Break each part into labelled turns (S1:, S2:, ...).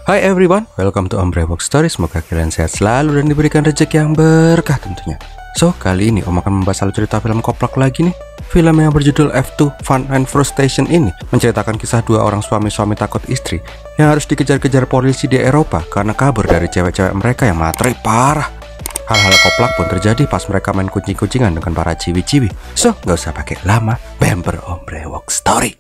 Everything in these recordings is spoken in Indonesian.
S1: Hai everyone, welcome to Ombrewok Story. Semoga kalian sehat selalu dan diberikan rezeki yang berkah tentunya. So, kali ini Om akan membahas alur cerita film koplak lagi nih. Film yang berjudul F2 Fun and Frustration ini menceritakan kisah dua orang suami-suami takut istri yang harus dikejar-kejar polisi di Eropa karena kabur dari cewek-cewek mereka yang matre parah. Hal-hal koplak pun terjadi pas mereka main kucing-kucingan dengan para ciwi-ciwi. So, gak usah pakai lama, bemper Ombrewok Story.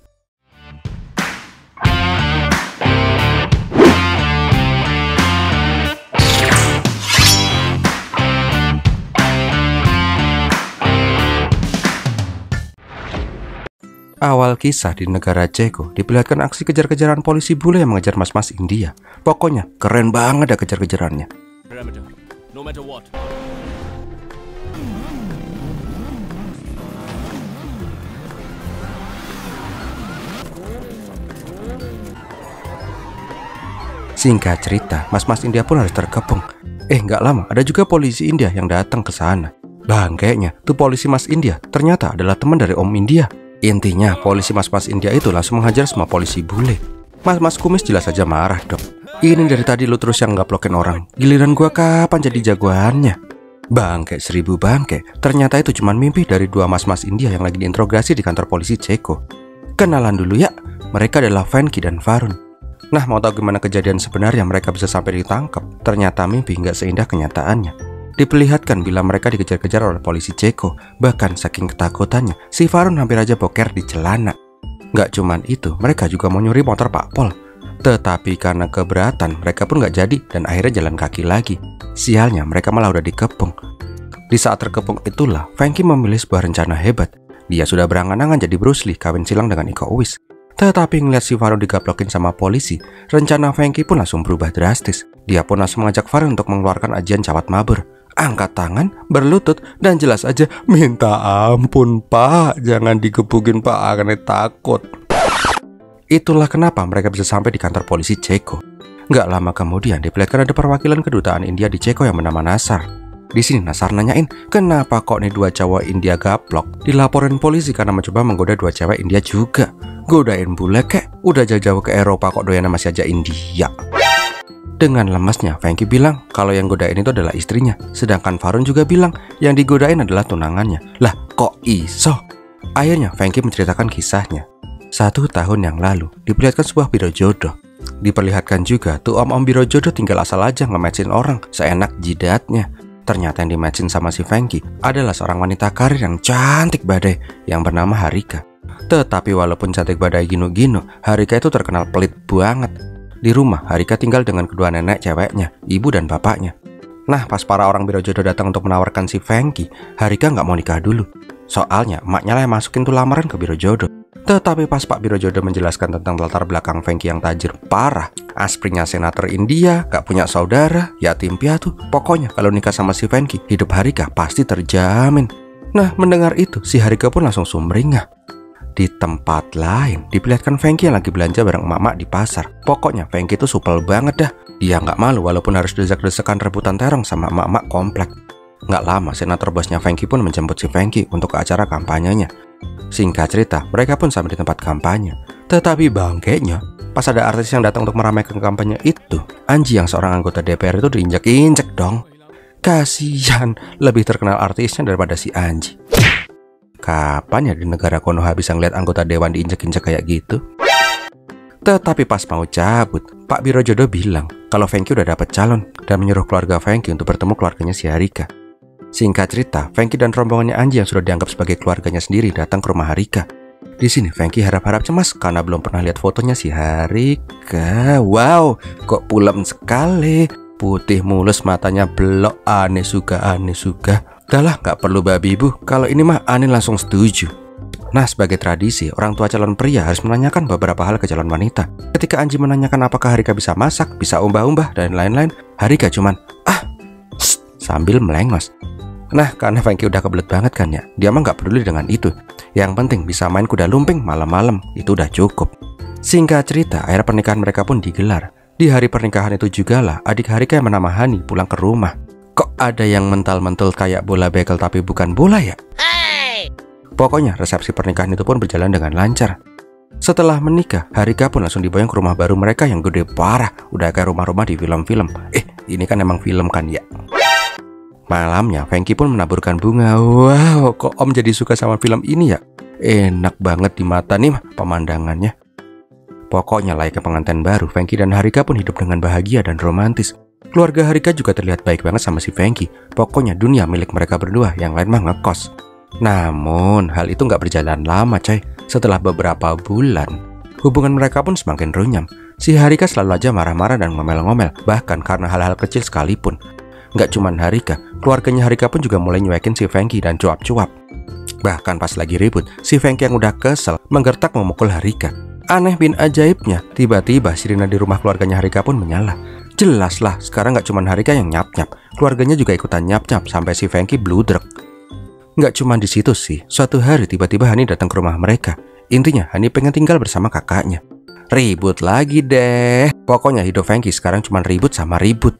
S1: Awal kisah di negara Ceko diperlihatkan aksi kejar-kejaran polisi bule yang mengejar mas-mas India. Pokoknya keren banget ya kejar-kejarannya. Singkat cerita, mas-mas India pun harus terkepung. Nggak lama ada juga polisi India yang datang ke sana. Bangkainya, tuh polisi mas India ternyata adalah teman dari Om India. Intinya, polisi mas-mas India itu langsung menghajar semua polisi bule. Mas-mas kumis jelas saja marah dong. Ini dari tadi lu terus yang ngaplokin orang. Giliran gua kapan jadi jagoannya? Bangke 1000 bangke. Ternyata itu cuma mimpi dari dua mas-mas India yang lagi diinterogasi di kantor polisi Ceko. Kenalan dulu ya. Mereka adalah Venky dan Varun. Nah, mau tahu gimana kejadian sebenarnya mereka bisa sampai ditangkap? Ternyata mimpi nggak seindah kenyataannya. Diperlihatkan bila mereka dikejar-kejar oleh polisi Ceko. Bahkan saking ketakutannya, si Varun hampir aja boker di celana. Nggak cuman itu, mereka juga mau nyuri motor Pak Pol. Tetapi karena keberatan, mereka pun nggak jadi dan akhirnya jalan kaki lagi. Sialnya, mereka malah udah dikepung. Di saat terkepung itulah, Venky memilih sebuah rencana hebat. Dia sudah berangan-angan jadi Bruce Lee kawin silang dengan Iko Uwais. Tetapi ngeliat si Varun digaplokin sama polisi, rencana Venky pun langsung berubah drastis. Dia pun langsung mengajak Varun untuk mengeluarkan ajian cawat mabur. Angkat tangan, berlutut, dan jelas aja minta ampun pak, jangan digebukin pak, karena takut. Itulah kenapa mereka bisa sampai di kantor polisi Ceko. Nggak lama kemudian diperlihatkan ada perwakilan kedutaan India di Ceko yang bernama Nasar. Di sini Nasar nanyain, kenapa kok nih dua cowok India gaplok dilaporin polisi karena mencoba menggoda dua cewek India juga. Godain bule kek, udah jauh-jauh ke Eropa kok doyan masih aja India. Dengan lemasnya, Venky bilang kalau yang godain itu adalah istrinya. Sedangkan Varun juga bilang yang digodain adalah tunangannya. Lah, kok iso? Akhirnya, Venky menceritakan kisahnya. 1 tahun yang lalu, diperlihatkan sebuah biro jodoh. Diperlihatkan juga tuh om-om biro jodoh tinggal asal aja nge-matchin orang seenak jidatnya. Ternyata yang di-matchin sama si Venky adalah seorang wanita karir yang cantik badai yang bernama Harika. Tetapi walaupun cantik badai gino-gino, Harika itu terkenal pelit banget. Di rumah, Harika tinggal dengan kedua nenek ceweknya, ibu dan bapaknya. Nah, pas para orang biro jodoh datang untuk menawarkan si Venky, Harika nggak mau nikah dulu. Soalnya, emaknya lah yang masukin tuh lamaran ke biro jodoh. Tetapi pas Pak biro jodoh menjelaskan tentang latar belakang Venky yang tajir parah, asprinya senator India, gak punya saudara, yatim piatu, pokoknya kalau nikah sama si Venky, hidup Harika pasti terjamin. Nah, mendengar itu, si Harika pun langsung sumringah. Di tempat lain, diperlihatkan Venky yang lagi belanja bareng emak-emak di pasar. Pokoknya Venky itu supel banget dah. Dia nggak malu walaupun harus desak-desakan rebutan terong sama emak-emak komplek. Nggak lama, senator bosnya Venky pun menjemput si Venky untuk ke acara kampanyenya. Singkat cerita, mereka pun sampai di tempat kampanye. Tetapi bangkainya, pas ada artis yang datang untuk meramaikan kampanye itu, Anji yang seorang anggota DPR itu diinjak-injak dong. Kasihan, lebih terkenal artisnya daripada si Anji. Kapan ya di negara Konoha bisa ngeliat anggota dewan diinjek-injek kayak gitu? Tetapi pas mau cabut, Pak Biro Jodoh bilang kalau Venky udah dapat calon dan menyuruh keluarga Venky untuk bertemu keluarganya si Harika. Singkat cerita, Venky dan rombongannya Anji yang sudah dianggap sebagai keluarganya sendiri datang ke rumah Harika. Di sini Venky harap-harap cemas karena belum pernah lihat fotonya si Harika. Wow, kok pulen sekali. Putih mulus, matanya belok, aneh suka. Udahlah, gak perlu babi bu, kalau ini mah aneh langsung setuju. Nah, sebagai tradisi, orang tua calon pria harus menanyakan beberapa hal ke calon wanita. Ketika Anji menanyakan apakah Harika bisa masak, bisa umbah-umbah, dan lain-lain, Harika cuman, sambil melengos. Nah, karena Venky udah kebelet banget kan ya, dia mah gak peduli dengan itu. Yang penting bisa main kuda lumping malam-malam, itu udah cukup. Singkat cerita, akhir pernikahan mereka pun digelar. Di hari pernikahan itu juga lah, adik Harika yang bernama Hani pulang ke rumah. Kok ada yang mental-mental kayak bola bekel tapi bukan bola ya? Pokoknya resepsi pernikahan itu pun berjalan dengan lancar. Setelah menikah, Harika pun langsung diboyong ke rumah baru mereka yang gede parah. Udah kayak rumah-rumah di film-film. Ini kan emang film kan ya. Malamnya, Frankie pun menaburkan bunga. Wow, kok Om jadi suka sama film ini ya? Enak banget di mata nih pemandangannya. Pokoknya layaknya pengantin baru, Frankie dan Harika pun hidup dengan bahagia dan romantis. Keluarga Harika juga terlihat baik banget sama si Frankie. Pokoknya dunia milik mereka berdua, yang lain mah ngekos. Namun, hal itu nggak berjalan lama coy. Setelah beberapa bulan, hubungan mereka pun semakin runyam. Si Harika selalu aja marah-marah dan ngomel-ngomel, bahkan karena hal-hal kecil sekalipun. Nggak cuman Harika, keluarganya Harika pun juga mulai nyuekin si Frankie dan cuap-cuap. Bahkan pas lagi ribut, si Frankie yang udah kesel menggertak memukul Harika. Aneh bin ajaibnya, tiba-tiba sirine di rumah keluarganya Harika pun menyala. Jelas lah, sekarang nggak cuman Harika yang nyap-nyap, keluarganya juga ikutan nyap-nyap sampai si Frankie bludrek. Nggak cuma di situ sih, suatu hari tiba-tiba Hani datang ke rumah mereka. Intinya Hani pengen tinggal bersama kakaknya. Ribut lagi deh. Pokoknya hidup Frankie sekarang cuma ribut sama ribut.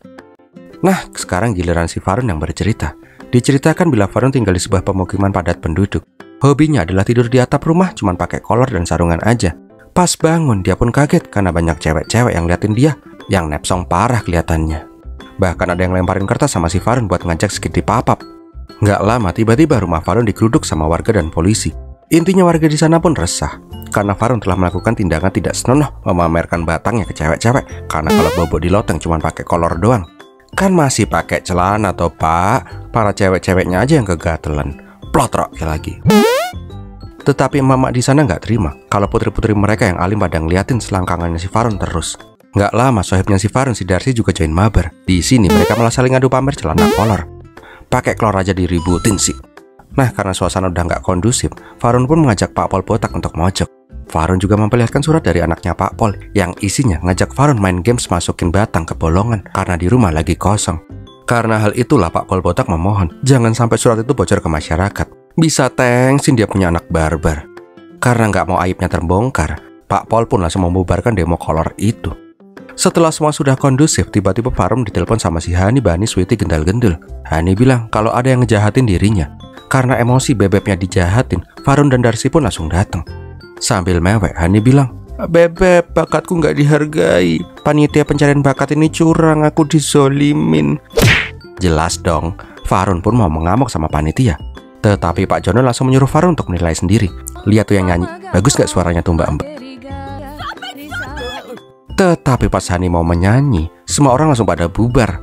S1: Nah, sekarang giliran si Farun yang bercerita. Diceritakan bila Farun tinggal di sebuah pemukiman padat penduduk. Hobinya adalah tidur di atap rumah cuma pakai kolor dan sarungan aja. Pas bangun dia pun kaget karena banyak cewek-cewek yang liatin dia, yang nepsong parah kelihatannya. Bahkan ada yang lemparin kertas sama si Farun buat ngajak skip papap. Nggak lama tiba-tiba rumah Farun digeruduk sama warga dan polisi. Intinya warga di sana pun resah karena Farun telah melakukan tindakan tidak senonoh memamerkan batangnya ke cewek-cewek. Karena kalau bobo di loteng cuma pakai kolor doang. Kan masih pakai celana toh pak. Para cewek-ceweknya aja yang kegatelan. Plotrok lagi. Tetapi emak-emak di sana nggak terima kalau putri-putri mereka yang alim pada ngeliatin selangkangannya si Farun terus. Nggak lama sohibnya si Farun si Darsi juga join mabar. Di sini mereka malah saling adu pamer celana kolor. Pakai kolor aja diributin sih. Nah, karena suasana udah nggak kondusif, Farun pun mengajak Pak Pol botak untuk mojok. Farun juga memperlihatkan surat dari anaknya Pak Pol yang isinya ngajak Farun main games masukin batang ke bolongan karena di rumah lagi kosong. Karena hal itulah Pak Pol botak memohon jangan sampai surat itu bocor ke masyarakat. Bisa tengsin dia punya anak barbar. Karena nggak mau aibnya terbongkar, Pak Pol pun langsung membubarkan demo kolor itu. Setelah semua sudah kondusif, tiba-tiba Farun ditelepon sama si Hani, Bani, Sweety, gendal-gendul. Hani bilang kalau ada yang ngejahatin dirinya. Karena emosi bebeknya dijahatin, Farun dan Darsi pun langsung datang. Sambil mewek, Hani bilang, "Bebek, bakatku nggak dihargai. Panitia pencarian bakat ini curang, aku dizolimin." Jelas dong, Farun pun mau mengamuk sama panitia. Tetapi Pak Jono langsung menyuruh Farun untuk menilai sendiri. Lihat tuh yang nyanyi, bagus gak suaranya tuh mbak-mbak? Tetapi pas Hani mau menyanyi, semua orang langsung pada bubar.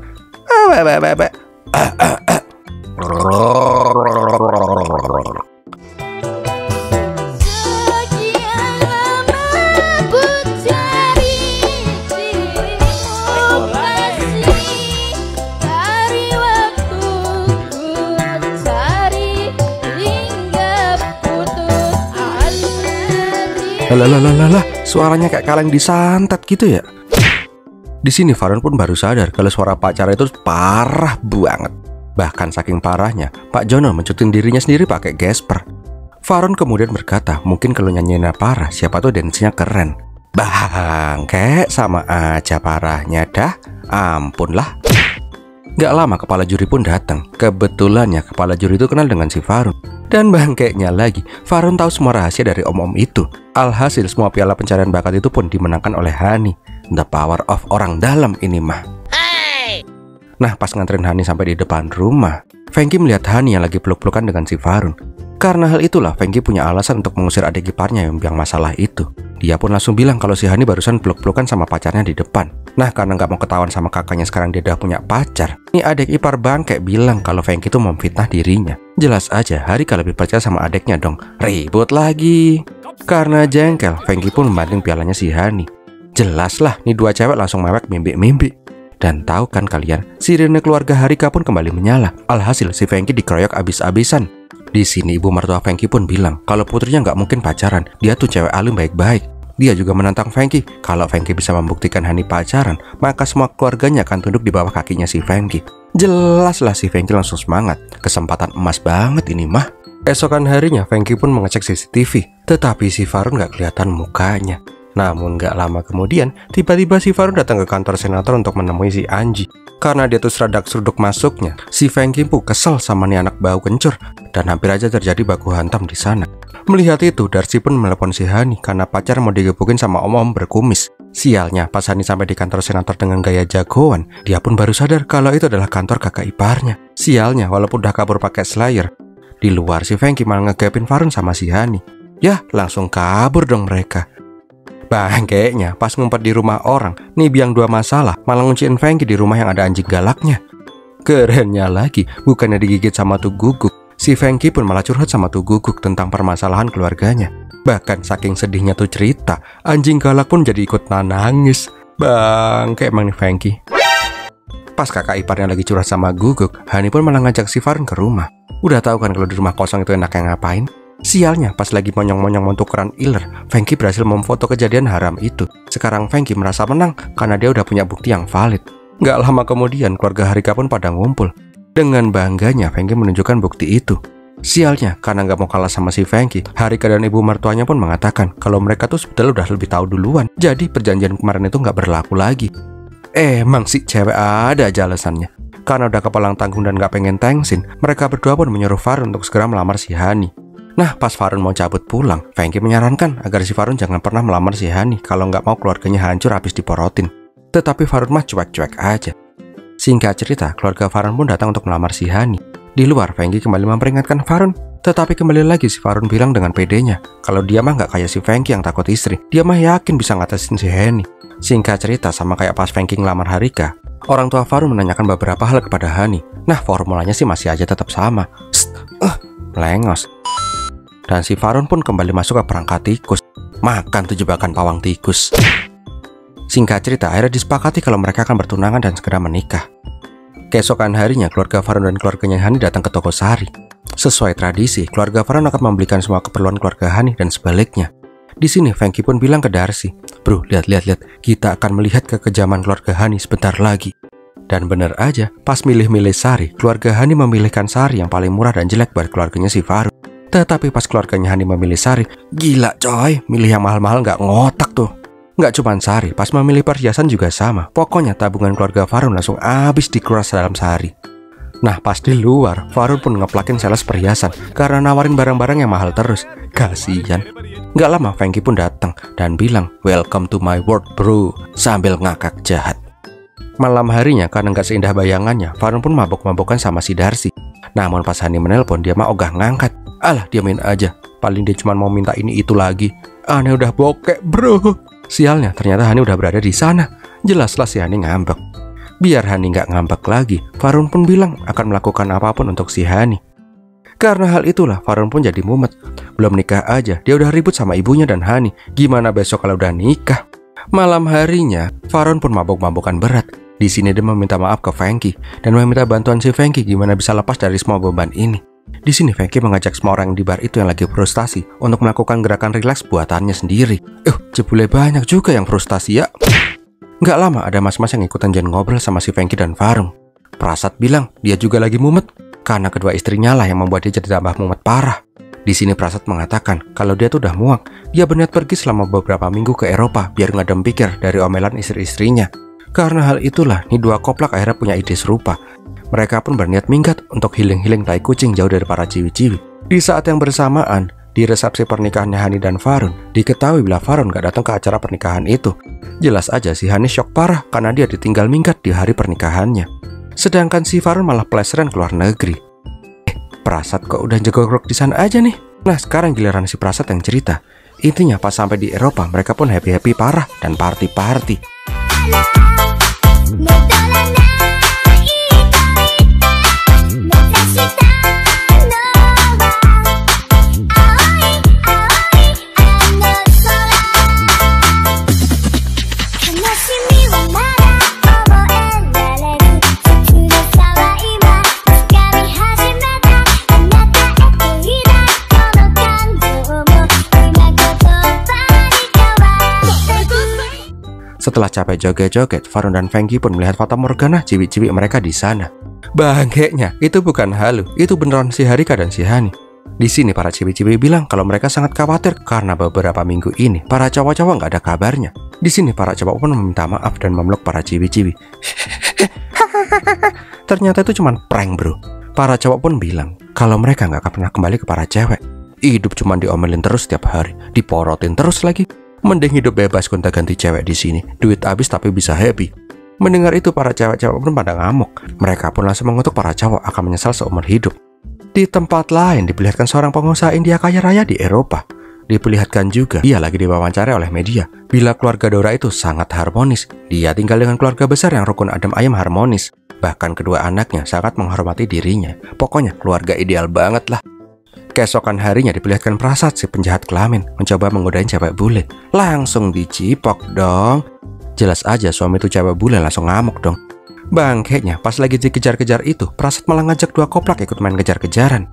S1: Lah, suaranya kayak kaleng disantet gitu ya. Di sini Farun pun baru sadar kalau suara pacar itu parah banget. Bahkan saking parahnya, Pak Jono mencutin dirinya sendiri pakai gesper. Farun kemudian berkata, mungkin kalau nyanyinya parah, siapa tuh dance-nya keren. Bangke, sama aja parahnya dah. Ampun lah. Gak lama kepala juri pun datang. Kebetulannya kepala juri itu kenal dengan si Farun. Dan bangkeknya lagi, Farun tahu semua rahasia dari om-om itu. Alhasil semua piala pencarian bakat itu pun dimenangkan oleh Hani. The power of orang dalam ini mah. Nah, pas nganterin Hani sampai di depan rumah, Frankie melihat Hani yang lagi peluk-pelukan dengan si Farun. Karena hal itulah Frankie punya alasan untuk mengusir adik iparnya yang biang masalah itu. Dia pun langsung bilang kalau si Hani barusan peluk-pelukan sama pacarnya di depan. Nah, karena nggak mau ketahuan sama kakaknya sekarang dia udah punya pacar, ini adik ipar bangke bilang kalau Frankie itu memfitnah dirinya. Jelas aja Harika lebih percaya sama adiknya dong. Ribut lagi. Karena jengkel, Frankie pun membanting pialanya si Hani. Jelas lah, nih dua cewek langsung mewek mimpi-mimpi. Dan tahu kan kalian, sirine keluarga Harika pun kembali menyala. Alhasil si Frankie dikeroyok abis-abisan. Di sini ibu mertua Frankie pun bilang kalau putrinya nggak mungkin pacaran. Dia tuh cewek alim baik-baik. Dia juga menantang Frankie. Kalau Frankie bisa membuktikan Hani pacaran, maka semua keluarganya akan tunduk di bawah kakinya si Frankie. Jelas lah si Frankie langsung semangat. Kesempatan emas banget ini mah. Esokan harinya Frankie pun mengecek CCTV. Tetapi si Farun nggak kelihatan mukanya. Namun gak lama kemudian, tiba-tiba si Farun datang ke kantor senator untuk menemui si Anji. Karena dia tuh seradak-seruduk masuknya, si Feng Kim pun kesel sama nih anak bau kencur dan hampir aja terjadi baku hantam di sana. Melihat itu, Darcy pun menelepon si Hani karena pacar mau digebukin sama om-om berkumis. Sialnya, pas Hani sampai di kantor senator dengan gaya jagoan, dia pun baru sadar kalau itu adalah kantor kakak iparnya. Sialnya, walaupun udah kabur pakai Slayer, di luar si Feng Kim malah ngegapin Farun sama si Hani. Yah, langsung kabur dong mereka. Bangkeknya, pas ngumpet di rumah orang, nih biang dua masalah, malah ngunciin Feng Kim di rumah yang ada anjing galaknya. Kerennya lagi, bukannya digigit sama tuh guguk, si Feng Kim pun malah curhat sama tuh guguk tentang permasalahan keluarganya. Bahkan saking sedihnya tuh cerita, anjing galak pun jadi ikut nangis. Bangke emang nih Feng Kim. Pas kakak iparnya lagi curhat sama guguk, Hani pun malah ngajak si Farun ke rumah. Udah tahu kan kalau di rumah kosong itu enaknya ngapain? Sialnya, pas lagi monyong-monyong mau tukeran iler, Feng Kim berhasil memfoto kejadian haram itu. Sekarang Feng Kim merasa menang karena dia udah punya bukti yang valid. Gak lama kemudian, keluarga Harika pun pada ngumpul. Dengan bangganya, Feng Kim menunjukkan bukti itu. Sialnya, karena gak mau kalah sama si Feng Kim, Harika dan ibu mertuanya pun mengatakan kalau mereka tuh sebetulnya udah lebih tahu duluan. Jadi perjanjian kemarin itu gak berlaku lagi. Emang si cewek ada aja alasannya. Karena udah kepalang tanggung dan gak pengen tengsin, mereka berdua pun menyuruh Farun untuk segera melamar si Hani. Nah, pas Farun mau cabut pulang, Feng Kim menyarankan agar si Farun jangan pernah melamar si Hani kalau nggak mau keluarganya hancur habis diporotin. Tetapi Farun mah cuek-cuek aja. Singkat cerita, keluarga Farun pun datang untuk melamar si Hani. Di luar, Feng Kim kembali memperingatkan Farun. Tetapi kembali lagi si Farun bilang dengan pedenya kalau dia mah nggak kayak si Feng Kim yang takut istri. Dia mah yakin bisa ngatasin si Hani. Singkat cerita, sama kayak pas Feng Kim ngelamar Harika, orang tua Farun menanyakan beberapa hal kepada Hani. Nah, formulanya sih masih aja tetap sama. Melengos. Dan si Farun pun kembali masuk ke perangkat tikus. Makan tuh jebakan pawang tikus. Singkat cerita, akhirnya disepakati kalau mereka akan bertunangan dan segera menikah. Keesokan harinya, keluarga Farun dan keluarganya Hani datang ke toko sari. Sesuai tradisi, keluarga Farun akan membelikan semua keperluan keluarga Hani dan sebaliknya. Di sini, Feng Kim pun bilang ke Darcy, "Bro, lihat, kita akan melihat kekejaman keluarga Hani sebentar lagi." Dan bener aja, pas milih-milih sari, keluarga Hani memilihkan sari yang paling murah dan jelek buat keluarganya si Farun. Tetapi pas keluarganya Hani memilih sari, gila coy, milih yang mahal-mahal nggak ngotak tuh. Nggak cuman sari, pas memilih perhiasan juga sama. Pokoknya tabungan keluarga Farun langsung habis dikuras dalam sehari. Nah, pas di luar, Farun pun ngeplakin sales perhiasan karena nawarin barang-barang yang mahal terus. Kasian. Nggak lama Feng Kim pun datang dan bilang, "Welcome to my world bro," sambil ngakak jahat. Malam harinya, karena nggak seindah bayangannya, Farun pun mabok-mabokan sama si Darcy. Namun pas Hani menelpon, dia mah ogah ngangkat. Alah, diamin aja, paling dia cuma mau minta ini itu lagi. Aneh udah bokek bro. Sialnya, ternyata Hani udah berada di sana. Jelaslah si Hani ngambek. Biar Hani nggak ngambek lagi, Farun pun bilang akan melakukan apapun untuk si Hani. Karena hal itulah, Farun pun jadi mumet. Belum nikah aja, dia udah ribut sama ibunya dan Hani. Gimana besok kalau udah nikah? Malam harinya, Farun pun mabok-mabokan berat. Di sini dia meminta maaf ke Feng Kim dan meminta bantuan si Feng Kim gimana bisa lepas dari semua beban ini. Di sini Feng Kim mengajak semua orang di bar itu yang lagi frustasi untuk melakukan gerakan rileks buatannya sendiri. Jebule banyak juga yang frustasi ya. Nggak lama ada mas-mas yang ikutan jangan ngobrol sama si Feng Kim dan Farun. Prasad bilang dia juga lagi mumet karena kedua istrinya lah yang membuat dia jadi tambah mumet parah. Di sini Prasad mengatakan kalau dia tuh udah muak. Dia berniat pergi selama beberapa minggu ke Eropa biar ngadem pikir dari omelan istri-istrinya. Karena hal itulah, nih dua koplak akhirnya punya ide serupa. Mereka pun berniat minggat untuk healing-healing tai kucing jauh dari para ciwi-ciwi. Di saat yang bersamaan, di resepsi pernikahannya Hani dan Farun, diketahui bila Farun gak datang ke acara pernikahan itu. Jelas aja si Hani shock parah karena dia ditinggal minggat di hari pernikahannya. Sedangkan si Farun malah peleseran ke luar negeri. Prasad kok udah jegogrok di sana aja nih. Nah, sekarang giliran si Prasad yang cerita. Intinya pas sampai di Eropa, mereka pun happy-happy parah dan party-party. Setelah capek joget-joget, Farun dan Feng Kim pun melihat Fata Morgana ciwi-ciwi mereka di sana. Bangkeknya, itu bukan halu, itu beneran si Harika dan si Hani. Di sini para ciwi-ciwi bilang kalau mereka sangat khawatir karena beberapa minggu ini para cowok-cowok nggak ada kabarnya. Di sini para cowok pun meminta maaf dan memeluk para ciwi-ciwi. Ternyata itu cuma prank bro. Para cowok pun bilang kalau mereka nggak akan pernah kembali ke para cewek. Hidup cuma diomelin terus setiap hari, diporotin terus lagi. Mending hidup bebas gonta-ganti cewek di sini. Duit habis tapi bisa happy. Mendengar itu para cewek-cewek pun pada ngamuk. Mereka pun langsung mengutuk para cowok akan menyesal seumur hidup. Di tempat lain diperlihatkan seorang pengusaha India kaya raya di Eropa. Diperlihatkan juga dia lagi diwawancara oleh media bila keluarga Dora itu sangat harmonis. Dia tinggal dengan keluarga besar yang rukun adem ayem harmonis. Bahkan kedua anaknya sangat menghormati dirinya. Pokoknya keluarga ideal banget lah. Keesokan harinya diperlihatkan Prasad si penjahat kelamin mencoba menggodain cewek bule. Langsung dicipok dong. Jelas aja suami itu cewek bule langsung ngamuk dong. Bangkeknya pas lagi dikejar-kejar itu, Prasad malah ngajak dua koplak ikut main kejar-kejaran.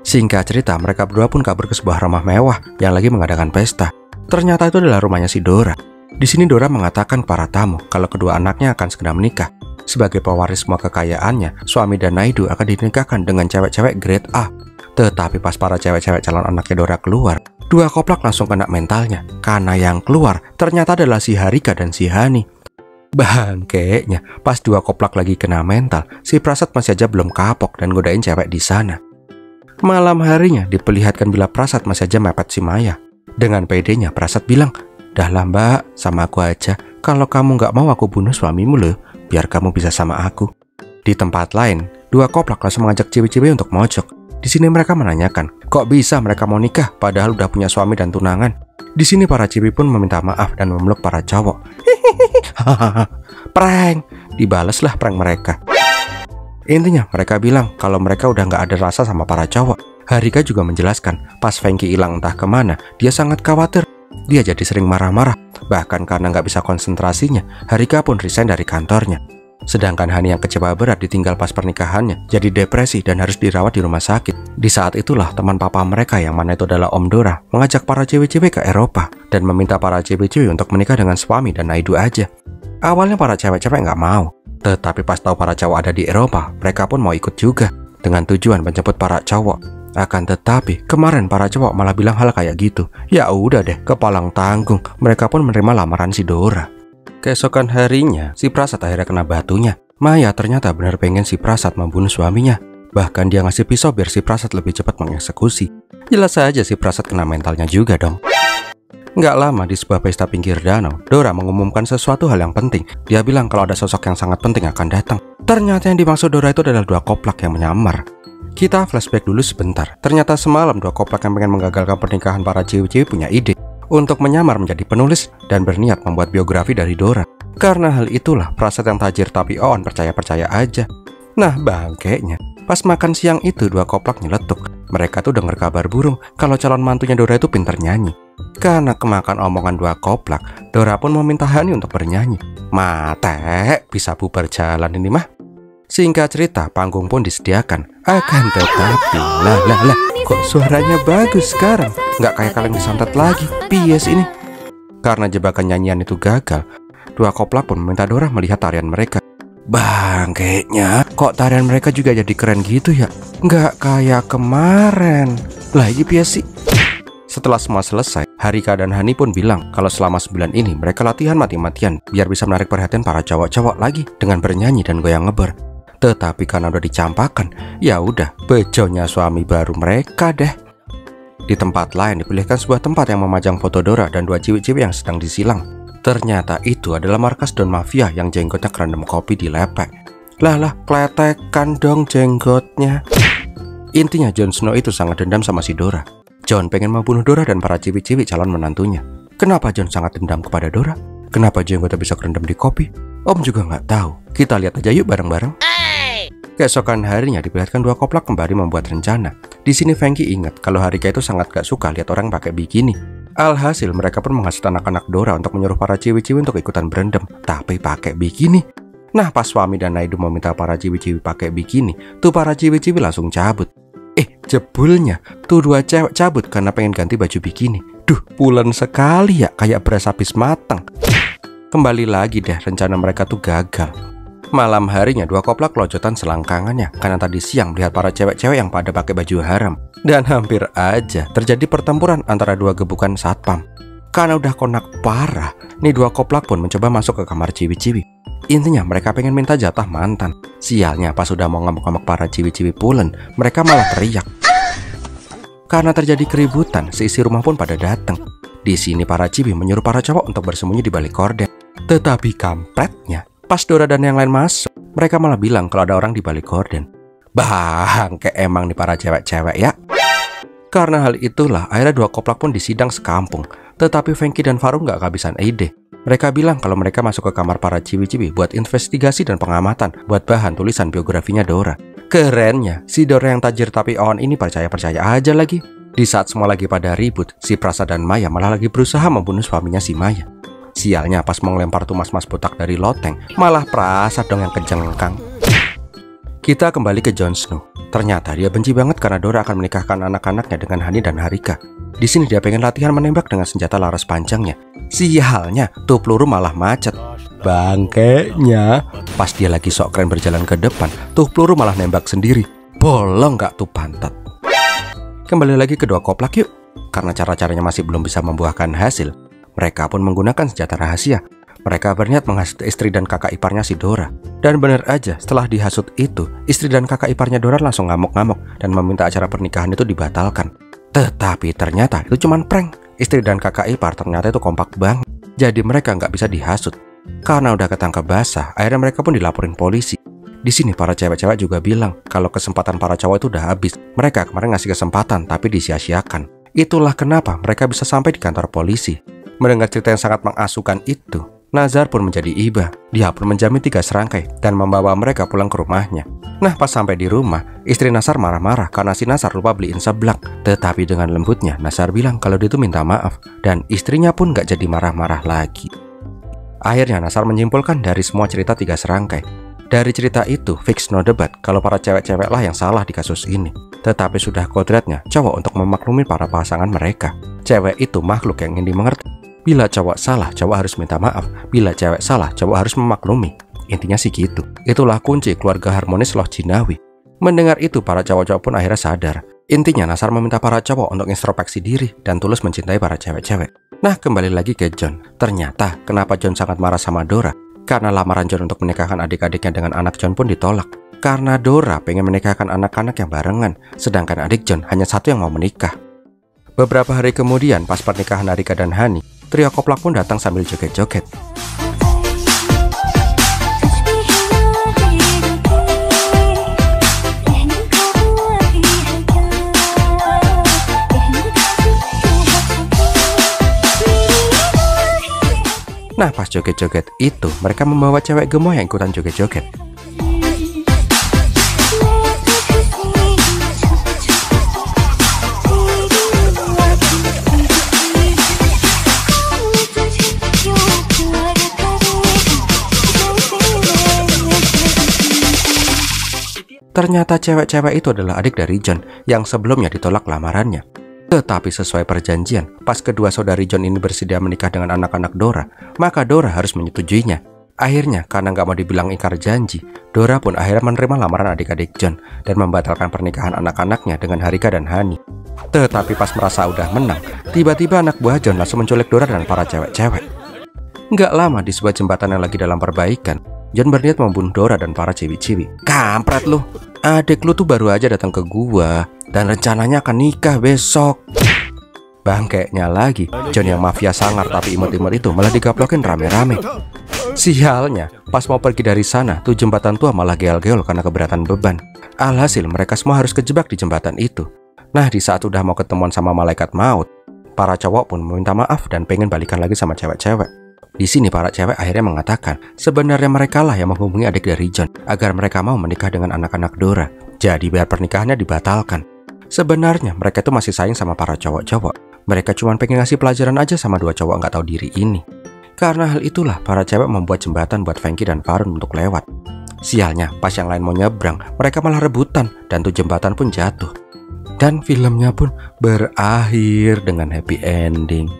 S1: Singkat cerita, mereka berdua pun kabur ke sebuah rumah mewah yang lagi mengadakan pesta. Ternyata itu adalah rumahnya si Dora. Di sini Dora mengatakan para tamu kalau kedua anaknya akan segera menikah. Sebagai pewaris semua kekayaannya, suami dan Naidu akan dinikahkan dengan cewek-cewek grade A. Tetapi pas para cewek-cewek calon anaknya Dora keluar, dua koplak langsung kena mentalnya. Karena yang keluar ternyata adalah si Harika dan si Hani. Bangkeknya, pas dua koplak lagi kena mental, si Prasad masih aja belum kapok dan godain cewek di sana. Malam harinya diperlihatkan bila Prasad masih aja mepet si Maya. Dengan pedenya Prasad bilang, "Dah lah mbak, sama aku aja. Kalau kamu nggak mau aku bunuh suamimu loh, biar kamu bisa sama aku." Di tempat lain, dua koplak langsung mengajak cewek-cewek untuk mojok. Di sini mereka menanyakan, kok bisa mereka mau nikah padahal udah punya suami dan tunangan. Di sini para cewek pun meminta maaf dan memeluk para cowok. Hahaha, prank. Dibalaslah prank mereka. Intinya mereka bilang kalau mereka udah nggak ada rasa sama para cowok. Harika juga menjelaskan pas Fengki hilang entah kemana, dia sangat khawatir. Dia jadi sering marah-marah. Bahkan karena nggak bisa konsentrasinya, Harika pun resign dari kantornya. Sedangkan Hani yang kecewa berat ditinggal pas pernikahannya, jadi depresi dan harus dirawat di rumah sakit. Di saat itulah teman papa mereka yang mana itu adalah Om Dora mengajak para cewek-cewek ke Eropa dan meminta para cewek-cewek untuk menikah dengan suami dan Naidu aja. Awalnya para cewek-cewek nggak mau, tetapi pas tahu para cowok ada di Eropa, mereka pun mau ikut juga dengan tujuan menjemput para cowok. Akan tetapi kemarin para cowok malah bilang hal kayak gitu. Ya udah deh, kepalang tanggung. Mereka pun menerima lamaran si Dora. Keesokan harinya, si Prasad akhirnya kena batunya. Maya ternyata benar pengen si Prasad membunuh suaminya. Bahkan dia ngasih pisau biar si Prasad lebih cepat mengeksekusi. Jelas saja si Prasad kena mentalnya juga dong. Nggak lama di sebuah pesta pinggir danau, Dora mengumumkan sesuatu hal yang penting. Dia bilang kalau ada sosok yang sangat penting akan datang. Ternyata yang dimaksud Dora itu adalah dua koplak yang menyamar. Kita flashback dulu sebentar. Ternyata semalam dua koplak yang pengen menggagalkan pernikahan para cewek-cewek punya ide untuk menyamar menjadi penulis dan berniat membuat biografi dari Dora. Karena hal itulah Prasad yang tajir tapi on percaya-percaya aja. Nah bangkeknya, pas makan siang itu dua koplak nyeletuk. Mereka tuh denger kabar burung kalau calon mantunya Dora itu pinter nyanyi. Karena kemakan omongan dua koplak, Dora pun meminta Hani untuk bernyanyi. Mate, bisa bubar jalan ini mah. Singkat cerita, panggung pun disediakan. Akan tetapi, lah, kok suaranya bagus sekarang? Nggak kayak kalian disantet lagi, pies ini. Karena jebakan nyanyian itu gagal, dua koplak pun meminta Dora melihat tarian mereka. Bangkeknya, kok tarian mereka juga jadi keren gitu ya? Nggak kayak kemarin. Lah ini pies sih. Setelah semua selesai, Harika dan Hani pun bilang kalau selama sebulan ini mereka latihan mati-matian biar bisa menarik perhatian para cowok-cowok lagi dengan bernyanyi dan goyang ngeber. Tetapi karena udah dicampakan, ya udah bejonya suami baru mereka deh. Di tempat lain diperlihatkan sebuah tempat yang memajang foto Dora dan dua cewek-cewek yang sedang disilang. Ternyata itu adalah markas Don Mafia yang jenggotnya kerendam kopi di lepek. Lah, kletekan dong jenggotnya. Intinya Jon Snow itu sangat dendam sama si Dora. Jon pengen membunuh Dora dan para cewek-cewek calon menantunya. Kenapa Jon sangat dendam kepada Dora? Kenapa jenggotnya bisa kerendam di kopi? Om juga nggak tahu. Kita lihat aja yuk bareng-bareng. Keesokan harinya diperlihatkan dua koplak kembali membuat rencana. Di sini Fengki ingat kalau Harika itu sangat gak suka lihat orang pakai bikini. Alhasil mereka pun menghasut anak-anak Dora untuk menyuruh para cewek-cewek untuk ikutan berendam, tapi pakai bikini. Nah pas suami dan Naidu meminta para cewek-cewek pakai bikini, tuh para cewek-cewek langsung cabut. Jebulnya tuh dua cewek cabut karena pengen ganti baju bikini. Duh, pulen sekali ya, kayak beras habis matang. Kembali lagi deh, rencana mereka tuh gagal. Malam harinya dua koplak lojotan selangkangannya karena tadi siang melihat para cewek-cewek yang pada pakai baju haram. Dan hampir aja terjadi pertempuran antara dua gebukan satpam. Karena udah konak parah, nih dua koplak pun mencoba masuk ke kamar cewek-cewek. Intinya mereka pengen minta jatah mantan. Sialnya pas sudah mau ngamuk-ngamuk para ciwi-ciwi pulen, mereka malah teriak. Karena terjadi keributan, seisi rumah pun pada datang. Di sini para ciwi menyuruh para cowok untuk bersembunyi di balik korden. Tetapi kampretnya, pas Dora dan yang lain masuk, mereka malah bilang kalau ada orang di balik korden. Bangke emang nih para cewek-cewek ya. Karena hal itulah akhirnya dua koplak pun disidang sekampung. Tetapi Frankie dan Farung gak kehabisan ide. Mereka bilang kalau mereka masuk ke kamar para ciwi-ciwi buat investigasi dan pengamatan buat bahan tulisan biografinya Dora. Kerennya, si Dora yang tajir tapi on ini percaya-percaya aja lagi. Di saat semua lagi pada ribut, si Prasa dan Maya malah lagi berusaha membunuh suaminya si Maya. Sialnya pas mau ngelempar tuh mas-mas botak dari loteng, malah Prasa dong yang kejengkang. Kita kembali ke Jon Snow. Ternyata dia benci banget karena Dora akan menikahkan anak-anaknya dengan Hani dan Harika. Di sini dia pengen latihan menembak dengan senjata laras panjangnya. Sialnya, tuh peluru malah macet. Bangkenya, pas dia lagi sok keren berjalan ke depan, tuh peluru malah nembak sendiri. Bolong gak tuh pantat? Kembali lagi ke dua koplak yuk. Karena cara-caranya masih belum bisa membuahkan hasil, mereka pun menggunakan senjata rahasia. Mereka berniat menghasut istri dan kakak iparnya si Dora. Dan bener aja, setelah dihasut itu, istri dan kakak iparnya Dora langsung ngamuk-ngamuk dan meminta acara pernikahan itu dibatalkan. Tetapi ternyata itu cuman prank. Istri dan kakak ipar ternyata itu kompak banget. Jadi mereka nggak bisa dihasut. Karena udah ketangkep basah, akhirnya mereka pun dilaporin polisi. Di sini para cewek-cewek juga bilang kalau kesempatan para cowok itu udah habis. Mereka kemarin ngasih kesempatan tapi disia-siakan. Itulah kenapa mereka bisa sampai di kantor polisi. Mendengar cerita yang sangat mengasuhkan itu, Nazar pun menjadi iba. Dia pun menjamin 3 serangkai dan membawa mereka pulang ke rumahnya. Nah pas sampai di rumah, istri Nazar marah-marah karena si Nazar lupa beliin seblak. Tetapi dengan lembutnya Nazar bilang kalau dia itu minta maaf. Dan istrinya pun gak jadi marah-marah lagi. Akhirnya Nazar menyimpulkan dari semua cerita 3 serangkai. Dari cerita itu fix no debat kalau para cewek-cewek lah yang salah di kasus ini. Tetapi sudah kodratnya cowok untuk memaklumi para pasangan mereka. Cewek itu makhluk yang ingin dimengerti. Bila cowok salah, cowok harus minta maaf. Bila cewek salah, cowok harus memaklumi. Intinya sih gitu. Itulah kunci keluarga harmonis loh Jinawi. Mendengar itu, para cowok-cowok pun akhirnya sadar. Intinya Nazar meminta para cowok untuk introspeksi diri dan tulus mencintai para cewek-cewek. Nah, kembali lagi ke Jon. Ternyata, kenapa Jon sangat marah sama Dora? Karena lamaran Jon untuk menikahkan adik-adiknya dengan anak Jon pun ditolak. Karena Dora pengen menikahkan anak-anak yang barengan, sedangkan adik Jon hanya satu yang mau menikah. Beberapa hari kemudian, pas pernikahan Harika dan Hani, trio koplak pun datang sambil joget-joget. Nah pas joget-joget itu, mereka membawa cewek gemoy yang ikutan joget-joget. Ternyata cewek-cewek itu adalah adik dari Jon yang sebelumnya ditolak lamarannya. Tetapi sesuai perjanjian, pas kedua saudari Jon ini bersedia menikah dengan anak-anak Dora, maka Dora harus menyetujuinya. Akhirnya, karena nggak mau dibilang ingkar janji, Dora pun akhirnya menerima lamaran adik-adik Jon dan membatalkan pernikahan anak-anaknya dengan Harika dan Hani. Tetapi pas merasa udah menang, tiba-tiba anak buah Jon langsung menculik Dora dan para cewek-cewek. Nggak lama di sebuah jembatan yang lagi dalam perbaikan, Jon berniat membunuh Dora dan para ciwi-ciwi. Kampret lu, adik lu tuh baru aja datang ke gua dan rencananya akan nikah besok. Bangkeknya lagi, Jon yang mafia sangar tapi imut-imut itu malah digaplokin rame-rame. Sialnya, pas mau pergi dari sana, tuh jembatan tua malah geol-geol karena keberatan beban. Alhasil mereka semua harus kejebak di jembatan itu. Nah di saat udah mau ketemuan sama malaikat maut, para cowok pun meminta maaf dan pengen balikan lagi sama cewek-cewek. Di sini para cewek akhirnya mengatakan sebenarnya mereka lah yang menghubungi adik dari Jon agar mereka mau menikah dengan anak-anak Dora. Jadi biar pernikahannya dibatalkan. Sebenarnya mereka itu masih sayang sama para cowok-cowok. Mereka cuma pengen ngasih pelajaran aja sama dua cowok nggak tahu diri ini. Karena hal itulah para cewek membuat jembatan buat Frankie dan Farun untuk lewat. Sialnya pas yang lain mau nyebrang, mereka malah rebutan dan tuh jembatan pun jatuh. Dan filmnya pun berakhir dengan happy ending.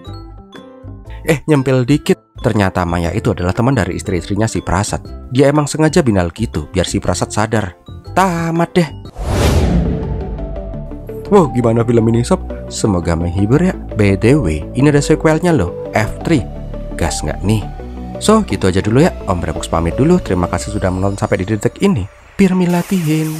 S1: Nyempil dikit. Ternyata Maya itu adalah teman dari istri-istrinya si Prasat. Dia emang sengaja binal gitu biar si Prasat sadar. Tamat deh. Wow, gimana film ini sob? Semoga menghibur ya. BTW, ini ada sequelnya loh, F3. Gas nggak nih? So, gitu aja dulu ya. Om Brebox pamit dulu. Terima kasih sudah menonton sampai di detik ini. Pirmilatihin.